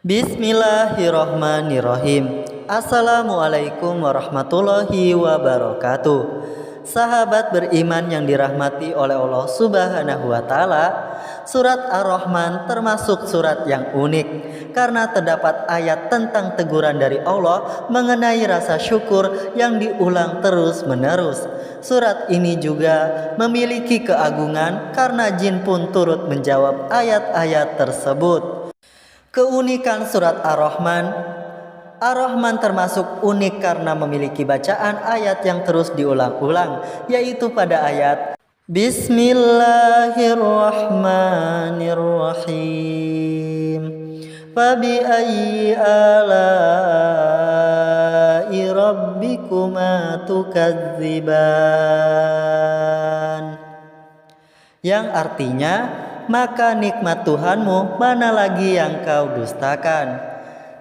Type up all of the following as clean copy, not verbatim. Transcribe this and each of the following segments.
Bismillahirrahmanirrahim. Assalamualaikum warahmatullahi wabarakatuh. Sahabat beriman yang dirahmati oleh Allah Subhanahu wa taala, surat Ar-Rahman termasuk surat yang unik karena terdapat ayat tentang teguran dari Allah mengenai rasa syukur yang diulang terus-menerus. Surat ini juga memiliki keagungan karena jin pun turut menjawab ayat-ayat tersebut. Keunikan surat Ar-Rahman termasuk unik karena memiliki bacaan ayat yang terus diulang-ulang, yaitu pada ayat Bismillahirrahmanirrahim. Fabi'ayyi ala'i rabbikuma tukadziban, yang artinya, maka nikmat Tuhanmu mana lagi yang kau dustakan.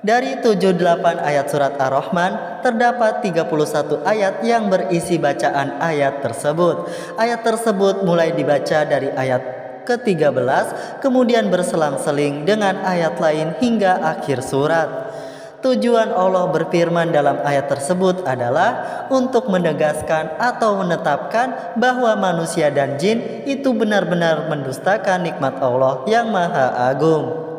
Dari 78 ayat surat Ar-Rahman terdapat 31 ayat yang berisi bacaan ayat tersebut. Ayat tersebut mulai dibaca dari ayat ke-13 kemudian berselang-seling dengan ayat lain hingga akhir surat. Tujuan Allah berfirman dalam ayat tersebut adalah untuk menegaskan atau menetapkan bahwa manusia dan jin itu benar-benar mendustakan nikmat Allah yang Maha Agung.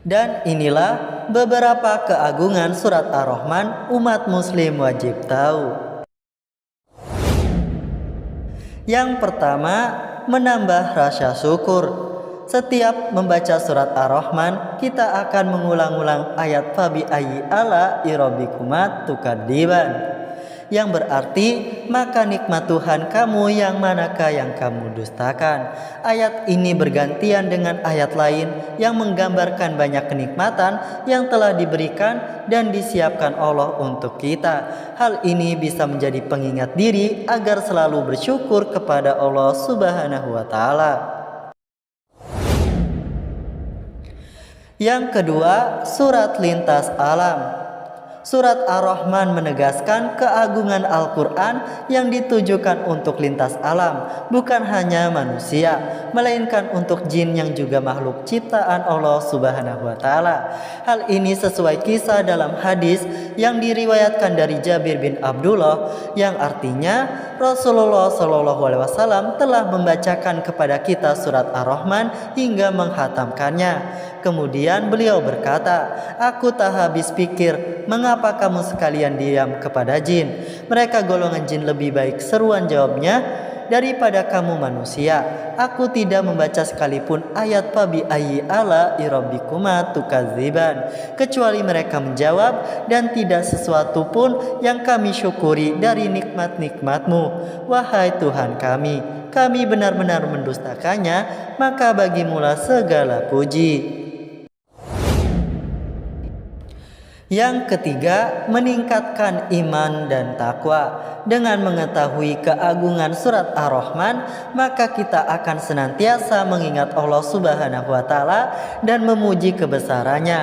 Dan inilah beberapa keagungan surat Ar-Rahman umat muslim wajib tahu. Yang pertama, menambah rasa syukur. Setiap membaca surat Ar-Rahman, kita akan mengulang-ulang ayat Fabi'ayyi ala'i rabbikuma tukadziban, yang berarti maka nikmat Tuhan kamu yang manakah yang kamu dustakan. Ayat ini bergantian dengan ayat lain yang menggambarkan banyak kenikmatan yang telah diberikan dan disiapkan Allah untuk kita. Hal ini bisa menjadi pengingat diri agar selalu bersyukur kepada Allah Subhanahu wa taala. Yang kedua, surat lintas alam. Surat Ar-Rahman menegaskan keagungan Al-Quran yang ditujukan untuk lintas alam, bukan hanya manusia, melainkan untuk jin yang juga makhluk ciptaan Allah Subhanahu wa taala. Hal ini sesuai kisah dalam hadis yang diriwayatkan dari Jabir bin Abdullah, yang artinya Rasulullah SAW telah membacakan kepada kita surat Ar-Rahman hingga menghatamkannya. Kemudian beliau berkata, "Aku tak habis pikir, mengapa kamu sekalian diam kepada jin? Mereka golongan jin lebih baik," seruan jawabnya, "daripada kamu manusia. Aku tidak membaca sekalipun ayat Fabi'ayyi ala'i rabbikuma tukadziban, kecuali mereka menjawab, dan tidak sesuatu pun yang kami syukuri dari nikmat-nikmatmu. Wahai Tuhan kami benar-benar mendustakannya, maka bagimulah segala puji." Yang ketiga, meningkatkan iman dan takwa. Dengan mengetahui keagungan surat Ar-Rahman, maka kita akan senantiasa mengingat Allah Subhanahu wa taala dan memuji kebesarannya.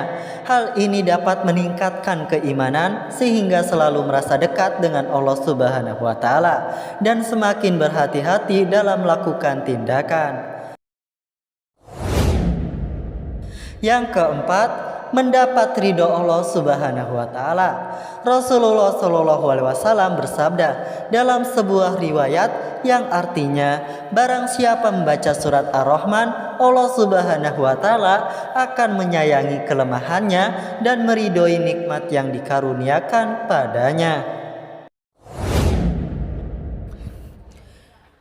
Hal ini dapat meningkatkan keimanan sehingga selalu merasa dekat dengan Allah Subhanahu wa taala dan semakin berhati-hati dalam melakukan tindakan. Yang keempat, mendapat ridho Allah Subhanahu wa taala. Rasulullah SAW bersabda dalam sebuah riwayat yang artinya, barang siapa membaca surat Ar-Rahman, Allah Subhanahu wa taala akan menyayangi kelemahannya dan meridhoi nikmat yang dikaruniakan padanya.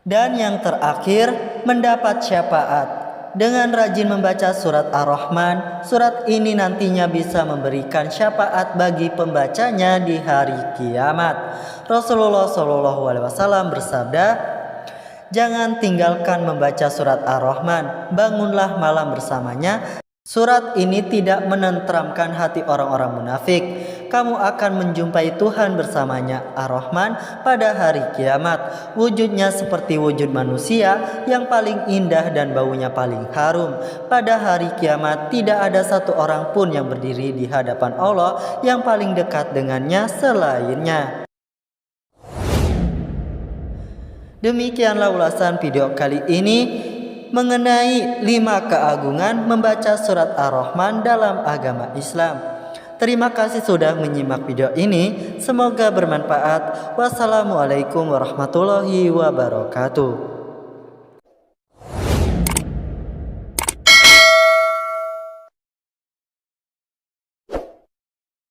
Dan yang terakhir, mendapat syafaat. Dengan rajin membaca surat Ar-Rahman, surat ini nantinya bisa memberikan syafaat bagi pembacanya di hari kiamat. Rasulullah SAW bersabda, "Jangan tinggalkan membaca surat Ar-Rahman, bangunlah malam bersamanya. Surat ini tidak menenteramkan hati orang-orang munafik. Kamu akan menjumpai Tuhan bersamanya." Ar-Rahman pada hari kiamat, wujudnya seperti wujud manusia yang paling indah dan baunya paling harum. Pada hari kiamat tidak ada satu orang pun yang berdiri di hadapan Allah yang paling dekat dengannya selainnya. Demikianlah ulasan video kali ini. mengenai 5 keagungan membaca surat Ar-Rahman dalam agama Islam. Terima kasih sudah menyimak video ini. Semoga bermanfaat. Wassalamualaikum warahmatullahi wabarakatuh.